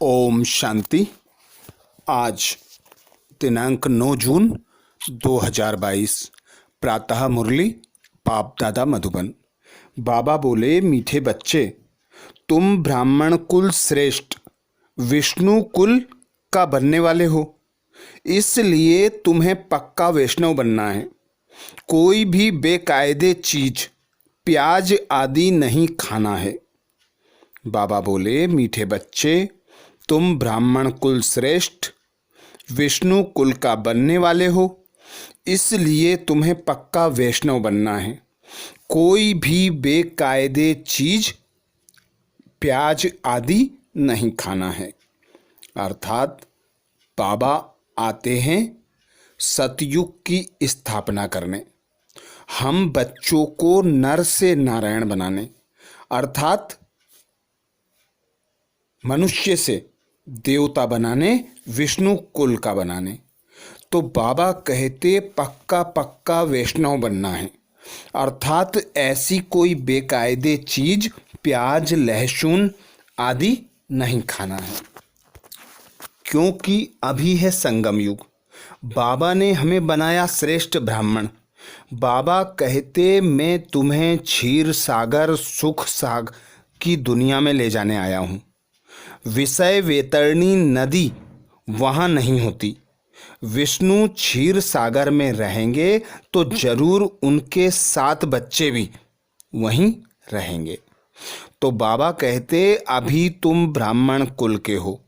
ओम शांति। आज दिनांक 9 जून 2022 प्रातः मुरली बाप दादा मधुबन। बाबा बोले, मीठे बच्चे, तुम ब्राह्मण कुल श्रेष्ठ विष्णु कुल का बनने वाले हो, इसलिए तुम्हें पक्का वैष्णव बनना है। कोई भी बेकायदे चीज प्याज आदि नहीं खाना है। बाबा बोले, मीठे बच्चे, तुम ब्राह्मण कुल श्रेष्ठ विष्णु कुल का बनने वाले हो, इसलिए तुम्हें पक्का वैष्णव बनना है। कोई भी बेकायदे चीज प्याज आदि नहीं खाना है। अर्थात बाबा आते हैं सतयुग की स्थापना करने, हम बच्चों को नर से नारायण बनाने, अर्थात मनुष्य से देवता बनाने, विष्णु कुल का बनाने। तो बाबा कहते पक्का पक्का वैष्णव बनना है, अर्थात ऐसी कोई बेकायदे चीज प्याज लहसुन आदि नहीं खाना है, क्योंकि अभी है संगम युग। बाबा ने हमें बनाया श्रेष्ठ ब्राह्मण। बाबा कहते मैं तुम्हें क्षीर सागर सुख सागर की दुनिया में ले जाने आया हूँ। विषय वेतरणी नदी वहाँ नहीं होती। विष्णु क्षीर सागर में रहेंगे तो जरूर उनके 7 बच्चे भी वहीं रहेंगे। तो बाबा कहते अभी तुम ब्राह्मण कुल के हो,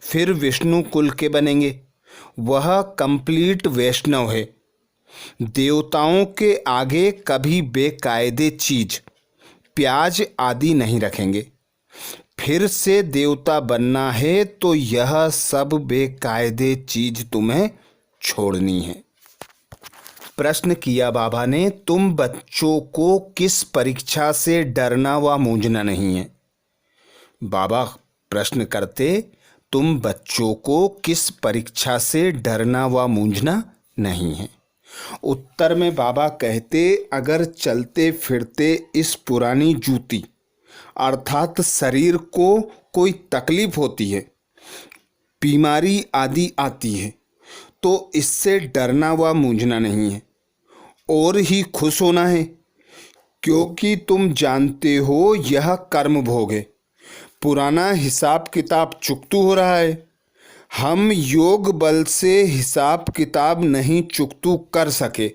फिर विष्णु कुल के बनेंगे, वह कंप्लीट वैष्णव है। देवताओं के आगे कभी बेकायदे चीज प्याज आदि नहीं रखेंगे। फिर से देवता बनना है तो यह सब बेकायदे चीज तुम्हें छोड़नी है। प्रश्न किया बाबा ने, तुम बच्चों को किस परीक्षा से डरना व मूंझना नहीं है। बाबा प्रश्न करते, तुम बच्चों को किस परीक्षा से डरना व मूंझना नहीं है। उत्तर में बाबा कहते, अगर चलते फिरते इस पुरानी जूती अर्थात शरीर को कोई तकलीफ होती है, बीमारी आदि आती है, तो इससे डरना व मूंझना नहीं है और ही खुश होना है, क्योंकि तुम जानते हो यह कर्म भोग है। पुराना हिसाब किताब चुकतू हो रहा है। हम योग बल से हिसाब किताब नहीं चुकतू कर सके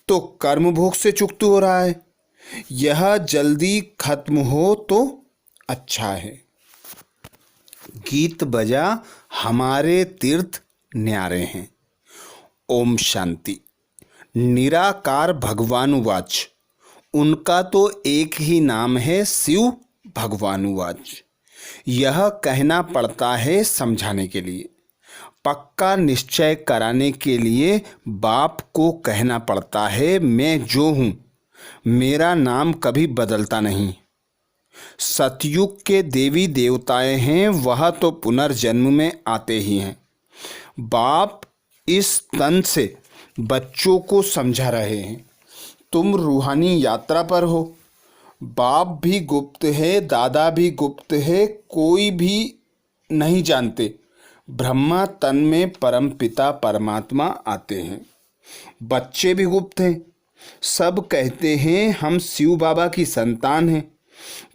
तो कर्म भोग से चुकतू हो रहा है। यह जल्दी खत्म हो तो अच्छा है। गीत बजा हमारे तीर्थ न्यारे हैं। ओम शांति। निराकार भगवानुवाच, उनका तो एक ही नाम है शिव भगवानुवाच। यह कहना पड़ता है समझाने के लिए, पक्का निश्चय कराने के लिए बाप को कहना पड़ता है मैं जो हूँ, मेरा नाम कभी बदलता नहीं। सतयुग के देवी देवताएं हैं, वह तो पुनर्जन्म में आते ही हैं। बाप इस तन से बच्चों को समझा रहे हैं, तुम रूहानी यात्रा पर हो। बाप भी गुप्त है, दादा भी गुप्त है, कोई भी नहीं जानते। ब्रह्मा तन में परमपिता परमात्मा आते हैं। बच्चे भी गुप्त हैं। सब कहते हैं हम शिव बाबा की संतान हैं,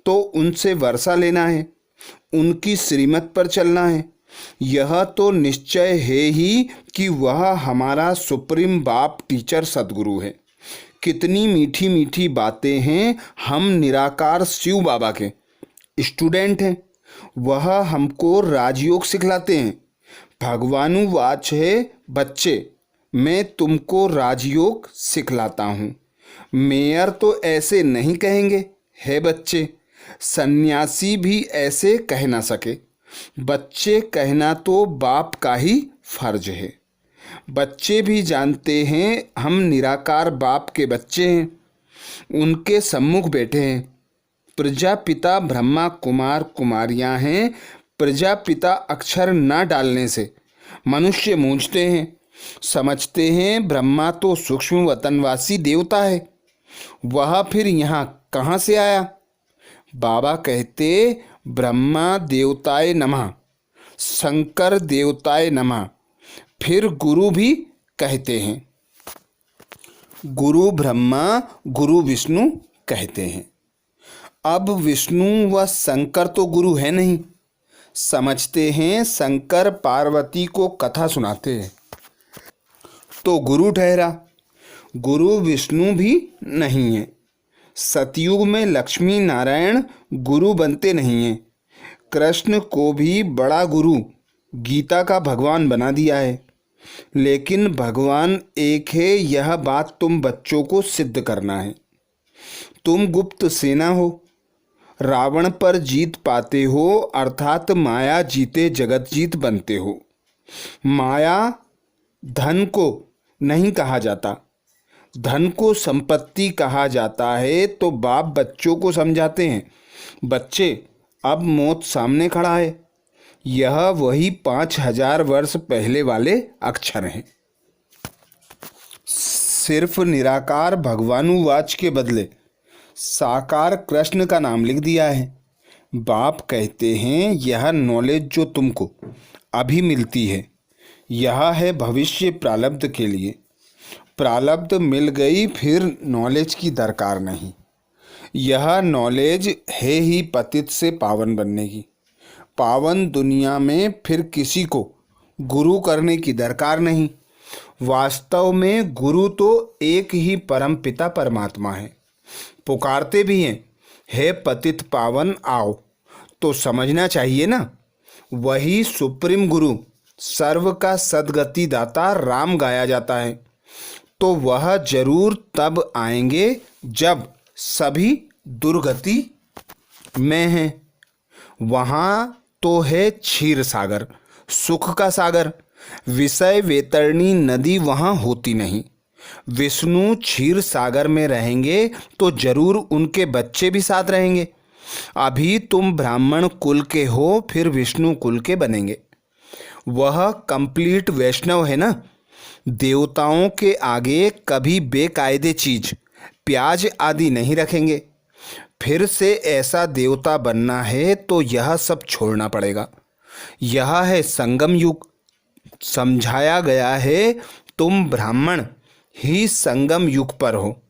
तो उनसे वर्षा लेना है, उनकी श्रीमत पर चलना है। यह तो निश्चय है ही कि वह हमारा सुप्रीम बाप टीचर सदगुरु है। कितनी मीठी मीठी बातें हैं। हम निराकार शिव बाबा के स्टूडेंट हैं। वह हमको राजयोग सिखलाते हैं। भगवानुवाच है, बच्चे मैं तुमको राजयोग सिखलाता हूँ। मेयर तो ऐसे नहीं कहेंगे, है बच्चे। सन्यासी भी ऐसे कह ना सके। बच्चे कहना तो बाप का ही फर्ज है। बच्चे भी जानते हैं हम निराकार बाप के बच्चे हैं, उनके सम्मुख बैठे हैं। प्रजापिता ब्रह्मा कुमार कुमारियां हैं। प्रजापिता अक्षर न डालने से मनुष्य मूंझते हैं, समझते हैं ब्रह्मा तो सूक्ष्म वतनवासी देवता है, वह फिर यहाँ कहाँ से आया। बाबा कहते ब्रह्मा देवताय नमः, शंकर देवताय नमः, फिर गुरु भी कहते हैं। गुरु ब्रह्मा गुरु विष्णु कहते हैं। अब विष्णु व शंकर तो गुरु है नहीं। समझते हैं शंकर पार्वती को कथा सुनाते हैं तो गुरु ठहरा। गुरु विष्णु भी नहीं है। सतयुग में लक्ष्मी नारायण गुरु बनते नहीं हैं। कृष्ण को भी बड़ा गुरु गीता का भगवान बना दिया है। लेकिन भगवान एक है, यह बात तुम बच्चों को सिद्ध करना है। तुम गुप्त सेना हो, रावण पर जीत पाते हो, अर्थात माया जीते जगत जीत बनते हो। माया धन को नहीं कहा जाता, धन को संपत्ति कहा जाता है। तो बाप बच्चों को समझाते हैं, बच्चे अब मौत सामने खड़ा है। यह वही 5000 वर्ष पहले वाले अक्षर हैं। सिर्फ निराकार भगवानुवाच के बदले साकार कृष्ण का नाम लिख दिया है। बाप कहते हैं यह नॉलेज जो तुमको अभी मिलती है, यह है भविष्य प्रारब्ध के लिए। प्रारब्ध मिल गई, फिर नॉलेज की दरकार नहीं। यह नॉलेज है ही पतित से पावन बनने की। पावन दुनिया में फिर किसी को गुरु करने की दरकार नहीं। वास्तव में गुरु तो एक ही परम पिता परमात्मा है। पुकारते भी हैं, हे पतित पावन आओ, तो समझना चाहिए ना। वही सुप्रीम गुरु सर्व का सद्गति दाता राम गाया जाता है। तो वह जरूर तब आएंगे जब सभी दुर्गति में हैं। वहाँ तो है क्षीर सागर, सुख का सागर। विषय वेतरणी नदी वहाँ होती नहीं। विष्णु क्षीर सागर में रहेंगे तो जरूर उनके बच्चे भी साथ रहेंगे। अभी तुम ब्राह्मण कुल के हो, फिर विष्णु कुल के बनेंगे। वह कंप्लीट वैष्णव है ना। देवताओं के आगे कभी बेकायदे चीज प्याज आदि नहीं रखेंगे। फिर से ऐसा देवता बनना है तो यह सब छोड़ना पड़ेगा। यह है संगम युग। समझाया गया है तुम ब्राह्मण ही संगम युग पर हो,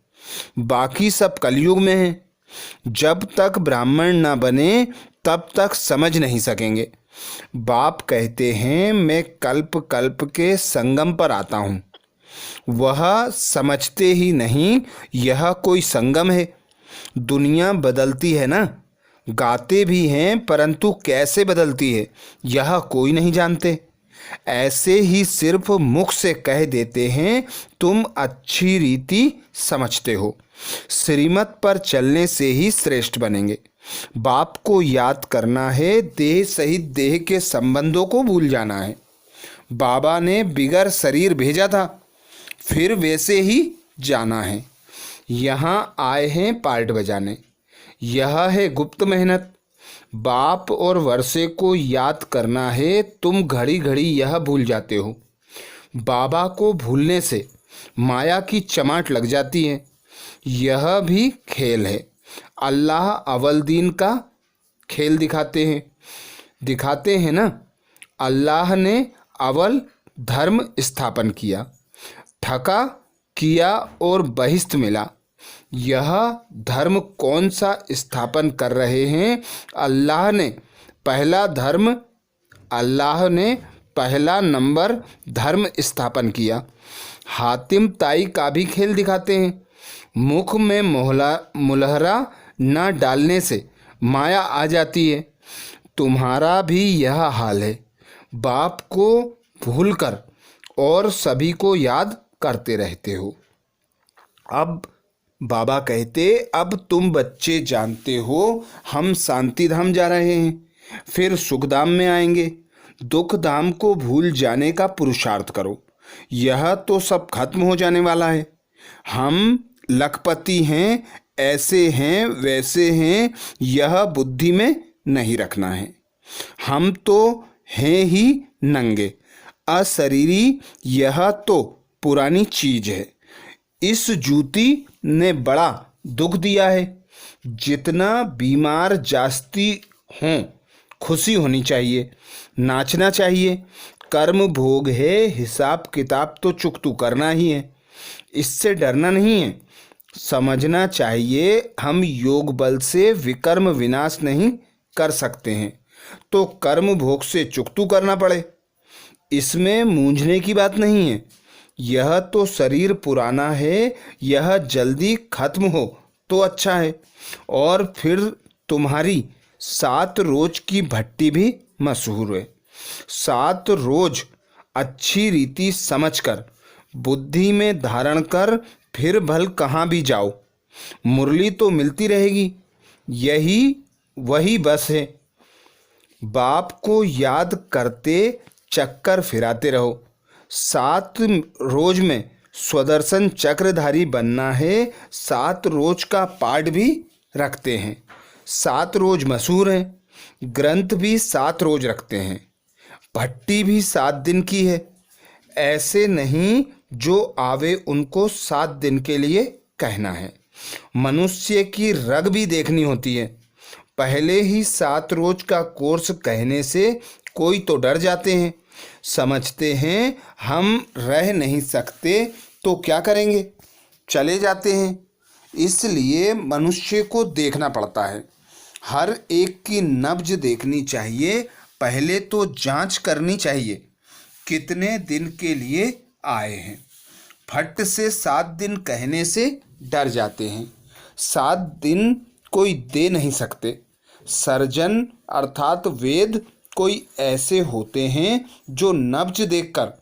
बाकी सब कलयुग में है। जब तक ब्राह्मण न बने तब तक समझ नहीं सकेंगे। बाप कहते हैं मैं कल्प कल्प के संगम पर आता हूँ। वह समझते ही नहीं यह कोई संगम है। दुनिया बदलती है ना। गाते भी हैं परंतु कैसे बदलती है यह कोई नहीं जानते। ऐसे ही सिर्फ मुख से कह देते हैं तुम अच्छी रीति समझते हो। श्रीमत पर चलने से ही श्रेष्ठ बनेंगे। बाप को याद करना है, देह सहित देह के संबंधों को भूल जाना है। बाबा ने बिगर शरीर भेजा था, फिर वैसे ही जाना है। यहाँ आए हैं पार्ट बजाने। यह है गुप्त मेहनत। बाप और वर्षे को याद करना है। तुम घड़ी घड़ी यह भूल जाते हो। बाबा को भूलने से माया की चमाट लग जाती है। यह भी खेल है। अल्लाह अव्वल दीन का खेल दिखाते हैं ना। अल्लाह ने अव्वल धर्म स्थापन किया, ठका किया और बहिष्ठ मिला। यह धर्म कौन सा स्थापन कर रहे हैं? अल्लाह ने पहला नंबर धर्म स्थापन किया। हातिम ताई का भी खेल दिखाते हैं। मुख में मुलहरा न डालने से माया आ जाती है। तुम्हारा भी यह हाल है। बाप को भूलकर और सभी को याद करते रहते हो। अब बाबा कहते अब तुम बच्चे जानते हो हम शांति धाम जा रहे हैं, फिर सुख धाम में आएंगे। दुख धाम को भूल जाने का पुरुषार्थ करो। यह तो सब खत्म हो जाने वाला है। हम लखपति हैं, ऐसे हैं वैसे हैं, यह बुद्धि में नहीं रखना है। हम तो हैं ही नंगे, अशरीरी। यह तो पुरानी चीज है। इस जूती ने बड़ा दुख दिया है। जितना बीमार जास्ती हों खुशी होनी चाहिए, नाचना चाहिए। कर्म भोग है, हिसाब किताब तो चुकतू करना ही है, इससे डरना नहीं है। समझना चाहिए हम योग बल से विकर्म विनाश नहीं कर सकते हैं, तो कर्म भोग से चुकतू करना पड़े, इसमें मूंझने की बात नहीं है। यह तो शरीर पुराना है, यह जल्दी खत्म हो तो अच्छा है। और फिर तुम्हारी 7 रोज की भट्टी भी मशहूर है। 7 रोज अच्छी रीति समझकर बुद्धि में धारण कर फिर भल कहाँ भी जाओ, मुरली तो मिलती रहेगी। यही वही बस है। बाप को याद करते चक्कर फिराते रहो। 7 रोज में स्वदर्शन चक्रधारी बनना है। 7 रोज का पाठ भी रखते हैं। 7 रोज मशहूर हैं। ग्रंथ भी 7 रोज रखते हैं। भट्टी भी 7 दिन की है। ऐसे नहीं जो आवे उनको 7 दिन के लिए कहना है। मनुष्य की रग भी देखनी होती है। पहले ही 7 रोज का कोर्स कहने से कोई तो डर जाते हैं, समझते हैं हम रह नहीं सकते तो क्या करेंगे, चले जाते हैं। इसलिए मनुष्य को देखना पड़ता है। हर एक की नब्ज देखनी चाहिए। पहले तो जांच करनी चाहिए कितने दिन के लिए आए हैं। फट से 7 दिन कहने से डर जाते हैं। 7 दिन कोई दे नहीं सकते। सर्जन अर्थात वेद कोई ऐसे होते हैं जो नब्ज देखकर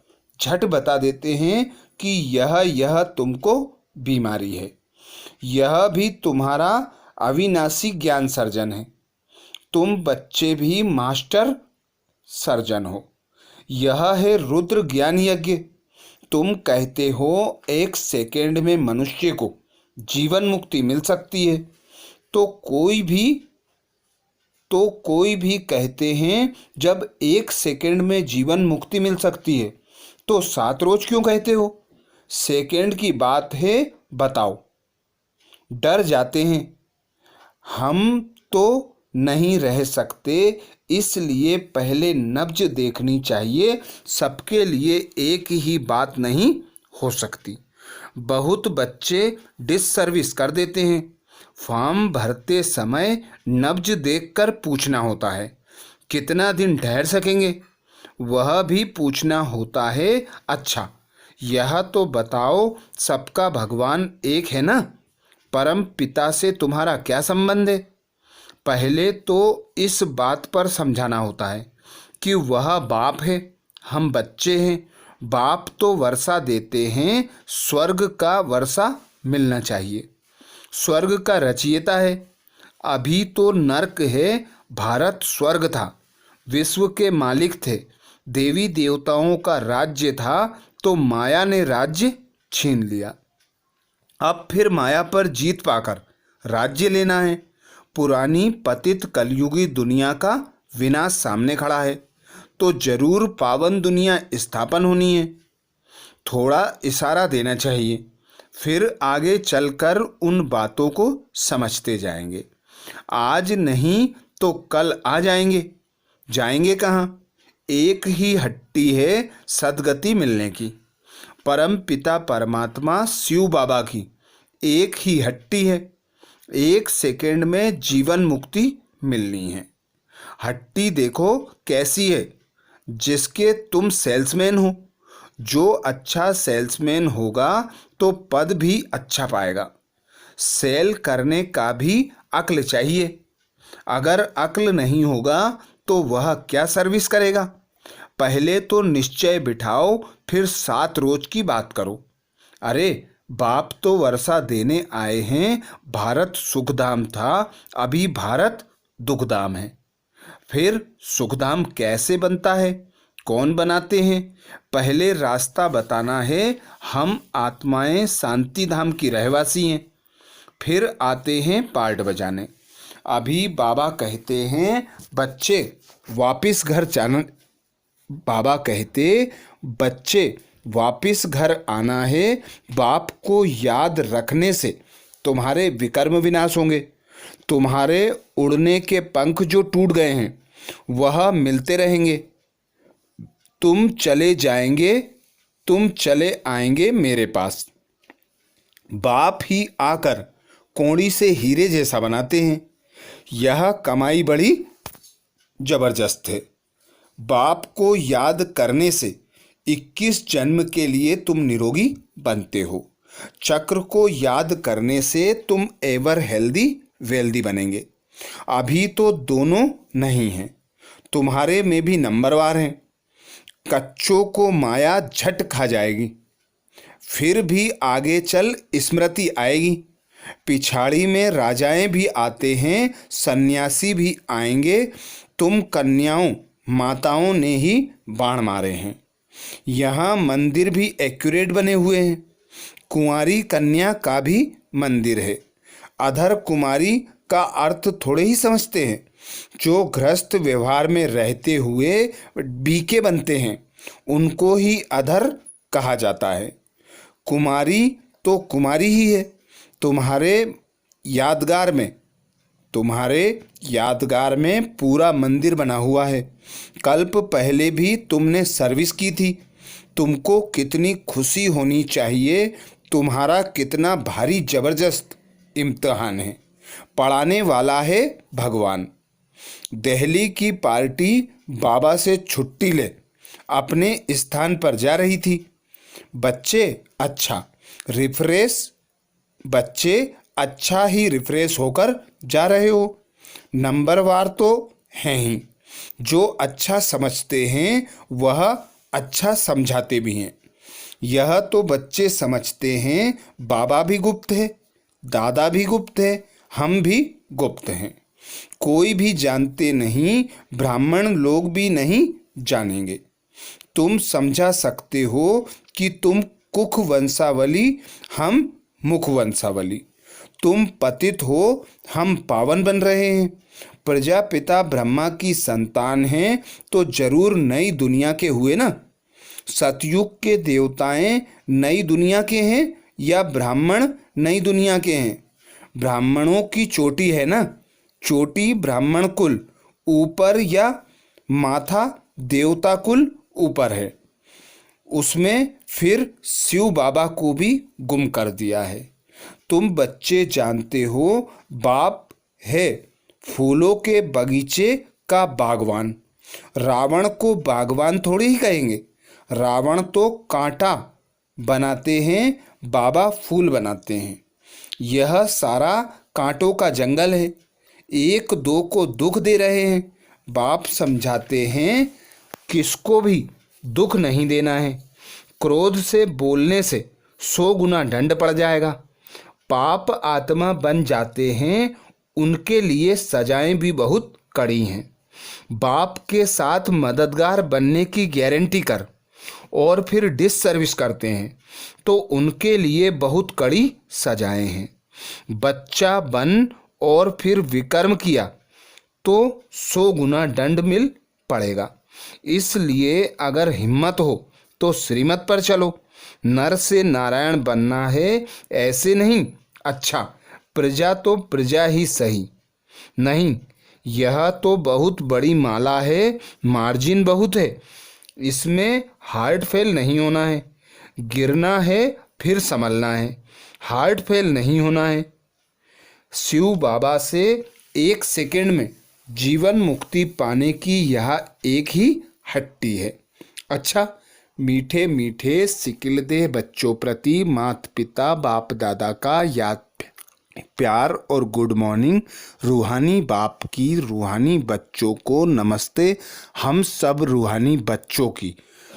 झट बता देते हैं कि यह तुमको बीमारी है। यह भी तुम्हारा अविनाशी ज्ञान सर्जन है। तुम बच्चे भी मास्टर सर्जन हो। यह है रुद्र ज्ञान यज्ञ। तुम कहते हो 1 सेकेंड में मनुष्य को जीवन मुक्ति मिल सकती है, तो कोई भी कहते हैं जब 1 सेकेंड में जीवन मुक्ति मिल सकती है तो 7 रोज क्यों कहते हो? सेकेंड की बात है, बताओ। डर जाते हैं। हम तो नहीं रह सकते, इसलिए पहले नब्ज देखनी चाहिए। सबके लिए एक ही बात नहीं हो सकती। बहुत बच्चे डिससर्विस कर देते हैं। फॉर्म भरते समय नब्ज देखकर पूछना होता है कितना दिन ठहर सकेंगे, वह भी पूछना होता है। अच्छा यह तो बताओ, सबका भगवान एक है ना? परम पिता से तुम्हारा क्या संबंध है? पहले तो इस बात पर समझाना होता है कि वह बाप है, हम बच्चे हैं। बाप तो वर्षा देते हैं, स्वर्ग का वर्षा मिलना चाहिए। स्वर्ग का रचयिता है। अभी तो नर्क है, भारत स्वर्ग था, विश्व के मालिक थे, देवी देवताओं का राज्य था, तो माया ने राज्य छीन लिया। अब फिर माया पर जीत पाकर राज्य लेना है। पुरानी पतित कलयुगी दुनिया का विनाश सामने खड़ा है, तो जरूर पावन दुनिया स्थापन होनी है। थोड़ा इशारा देना चाहिए, फिर आगे चलकर उन बातों को समझते जाएंगे। आज नहीं तो कल आ जाएंगे। जाएंगे कहाँ? एक ही हट्टी है सद्गति मिलने की। परम पिता परमात्मा शिव बाबा की एक ही हट्टी है। 1 सेकेंड में जीवन मुक्ति मिलनी है। हट्टी देखो कैसी है, जिसके तुम सेल्समैन हो। जो अच्छा सेल्समैन होगा तो पद भी अच्छा पाएगा। सेल करने का भी अक्ल चाहिए। अगर अक्ल नहीं होगा तो वह क्या सर्विस करेगा? पहले तो निश्चय बिठाओ, फिर 7 रोज की बात करो। अरे बाप तो वर्षा देने आए हैं। भारत सुखधाम था, अभी भारत दुखधाम है। फिर सुखधाम कैसे बनता है, कौन बनाते हैं? पहले रास्ता बताना है। हम आत्माएं शांति धाम की रहवासी हैं। फिर आते हैं पार्ट बजाने। अभी बाबा कहते हैं बच्चे वापिस घर जाना। बाबा कहते बच्चे वापिस घर आना है। बाप को याद रखने से तुम्हारे विकर्म विनाश होंगे। तुम्हारे उड़ने के पंख जो टूट गए हैं वह मिलते रहेंगे। तुम चले जाएंगे, तुम चले आएंगे मेरे पास। बाप ही आकर कौड़ी से हीरे जैसा बनाते हैं। यह कमाई बड़ी जबरदस्त है। बाप को याद करने से 21 जन्म के लिए तुम निरोगी बनते हो। चक्र को याद करने से तुम एवर हेल्दी वेल्दी बनेंगे। अभी तो दोनों नहीं हैं, तुम्हारे में भी नंबरवार हैं। कच्चों को माया झट खा जाएगी, फिर भी आगे चल स्मृति आएगी। पिछाड़ी में राजाएं भी आते हैं, सन्यासी भी आएंगे। तुम कन्याओं माताओं ने ही बाण मारे हैं। यहाँ मंदिर भी एक्यूरेट बने हुए हैं। कुंवारी कन्या का भी मंदिर है। अधर कुमारी का अर्थ थोड़े ही समझते हैं। जो गृहस्थ व्यवहार में रहते हुए बीके बनते हैं, उनको ही अधर कहा जाता है। कुमारी तो कुमारी ही है। तुम्हारे यादगार में पूरा मंदिर बना हुआ है। कल्प पहले भी तुमने सर्विस की थी। तुमको कितनी खुशी होनी चाहिए। तुम्हारा कितना भारी जबरदस्त इम्तिहान है। पढ़ाने वाला है भगवान। दिल्ली की पार्टी बाबा से छुट्टी ले अपने स्थान पर जा रही थी। बच्चे अच्छा ही रिफ्रेश होकर जा रहे हो। नंबरवार तो हैं ही। जो अच्छा समझते हैं वह अच्छा समझाते भी हैं। यह तो बच्चे समझते हैं बाबा भी गुप्त है, दादा भी गुप्त है, हम भी गुप्त हैं। कोई भी जानते नहीं, ब्राह्मण लोग भी नहीं जानेंगे। तुम समझा सकते हो कि तुम कुख वंशावली, हम मुख वंशावली। तुम पतित हो, हम पावन बन रहे हैं। प्रजापिता ब्रह्मा की संतान हैं तो जरूर नई दुनिया के हुए ना। सतयुग के देवताएं नई दुनिया के हैं या ब्राह्मण नई दुनिया के हैं? ब्राह्मणों की चोटी है ना। चोटी ब्राह्मण कुल ऊपर या माथा देवता कुल ऊपर है। उसमें फिर शिव बाबा को भी गुम कर दिया है। तुम बच्चे जानते हो बाप है फूलों के बगीचे का बागवान। रावण को बागवान थोड़ी ही कहेंगे। रावण तो कांटा बनाते हैं, बाबा फूल बनाते हैं। यह सारा कांटों का जंगल है। एक दो को दुख दे रहे हैं। बाप समझाते हैं किसको भी दुख नहीं देना है। क्रोध से बोलने से 100 गुना दंड पड़ जाएगा। पाप आत्मा बन जाते हैं, उनके लिए सजाएं भी बहुत कड़ी हैं। बाप के साथ मददगार बनने की गारंटी कर और फिर डिस सर्विस करते हैं तो उनके लिए बहुत कड़ी सजाएं हैं। बच्चा बन और फिर विकर्म किया तो 100 गुना दंड मिल पड़ेगा। इसलिए अगर हिम्मत हो तो श्रीमत पर चलो। नर से नारायण बनना है, ऐसे नहीं। अच्छा, प्रजा तो प्रजा ही सही। नहीं, यह तो बहुत बड़ी माला है, मार्जिन बहुत है। इसमें हार्ट फेल नहीं होना है। गिरना है फिर संभलना है, हार्ट फेल नहीं होना है। शिव बाबा से 1 सेकंड में जीवन मुक्ति पाने की यह एक ही हट्टी है। अच्छा, मीठे मीठे सिकिलदे बच्चों प्रति माता पिता बाप दादा का याद प्यार और गुड मॉर्निंग। रूहानी बाप की रूहानी बच्चों को नमस्ते। हम सब रूहानी बच्चों की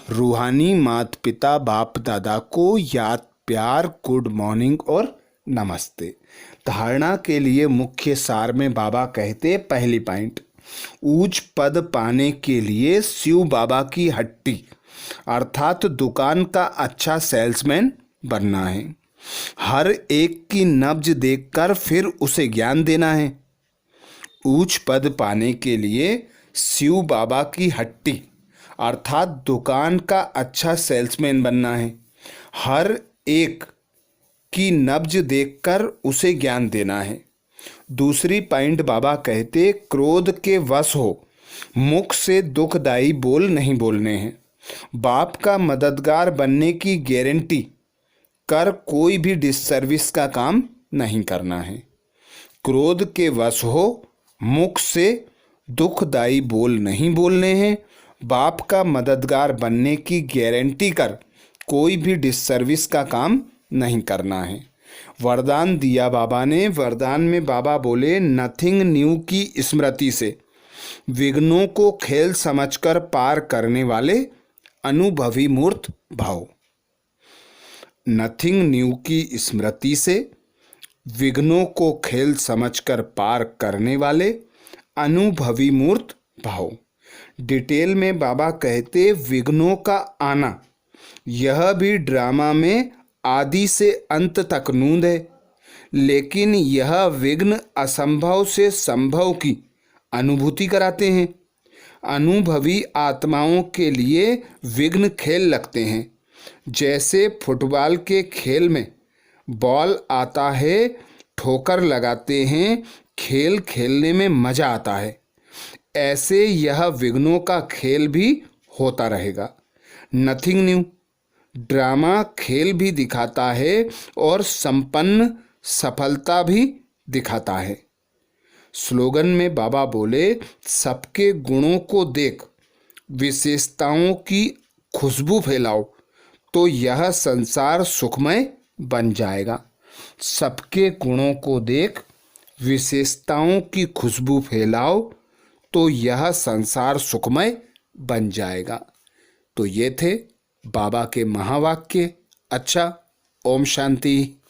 रूहानी माता पिता बाप दादा को याद प्यार गुड मॉर्निंग और नमस्ते। धारणा के लिए मुख्य सार में बाबा कहते, पहली पॉइंट, ऊंच पद पाने के लिए शिव बाबा की हट्टी अर्थात दुकान का अच्छा सेल्समैन बनना है। हर एक की नब्ज देखकर फिर उसे ज्ञान देना है। ऊंच पद पाने के लिए शिव बाबा की हट्टी अर्थात दुकान का अच्छा सेल्समैन बनना है। हर एक की नब्ज देखकर उसे ज्ञान देना है। दूसरी पॉइंट बाबा कहते, क्रोध के वश हो मुख से दुखदाई बोल नहीं बोलने हैं। बाप का मददगार बनने की गारंटी कर कोई भी डिससर्विस का काम नहीं करना है। क्रोध के वश हो, मुख से दुखदाई बोल नहीं बोलने हैं। बाप का मददगार बनने की गारंटी कर कोई भी डिससर्विस का काम नहीं करना है। वरदान दिया बाबा ने। वरदान में बाबा बोले, नथिंग न्यू की स्मृति से विघ्नों को खेल समझकर पार करने वाले अनुभवी मूर्त भाव। नथिंग न्यू की स्मृति से विघ्नों को खेल समझकर पार करने वाले अनुभवी मूर्त भाव। डिटेल में बाबा कहते, विघ्नों का आना यह भी ड्रामा में आदि से अंत तक नूंद है, लेकिन यह विघ्न असंभव से संभव की अनुभूति कराते हैं। अनुभवी आत्माओं के लिए विघ्न खेल लगते हैं। जैसे फुटबॉल के खेल में बॉल आता है, ठोकर लगाते हैं, खेल खेलने में मज़ा आता है, ऐसे यह विघ्नों का खेल भी होता रहेगा। नथिंग न्यू ड्रामा खेल भी दिखाता है और संपन्न सफलता भी दिखाता है। स्लोगन में बाबा बोले, सबके गुणों को देख विशेषताओं की खुशबू फैलाओ तो यह संसार सुखमय बन जाएगा। सबके गुणों को देख विशेषताओं की खुशबू फैलाओ तो यह संसार सुखमय बन जाएगा। तो ये थे बाबा के महावाक्य। अच्छा, ओम शांति।